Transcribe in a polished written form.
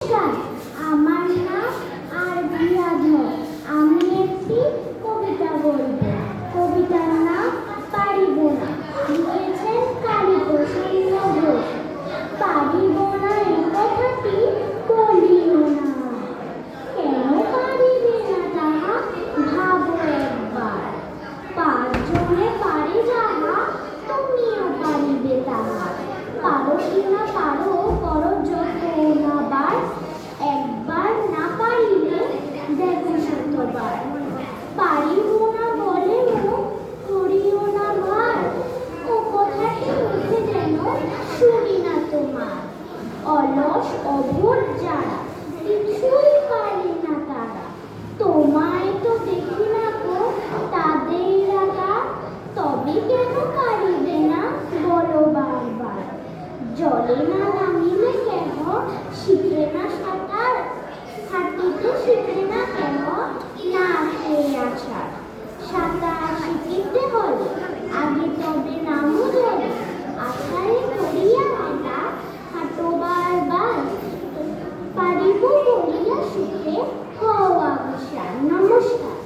নমস্কার, আমার নাম আরবি আজম। আমি একটি কবিতা বলবো। কবিতার নাম পারিব না, লিখেছেন কালীপ্রসন্ন ঘোষ। পারিব না এই কথাটি বলিও না, কেন পারিবে না তাহা ভাবো একবার। পাঁচজনে পারে যাহা, তুমিও পারিবে তাহা। পারো কি না পারো, করো যত না বার। একবার না পারিলে দেখো শতবার। পারিব না বলে মুখ করিও না ভার, ও কথাটি মুখে যেন শুনি না তোমার। অলস অবোধ যারা, কিছুই পারে না তারা। তোমায় তো দেখি না গো তাদের রাগা, তবে কেন পারিবে না বলো বারবার। জলে না নামিলে কেন শিখে না সাঁতার, হাঁটিতে শিখে না কেন না খেয়ে আছাড়। সাঁতার শিখিতে হলে আগে তবে নামো জলে, আছাড়ে পড়িয়া মেলা হাঁটো বারবার। পারিব বলিয়া সুখে হও অবসান। নমস্কার।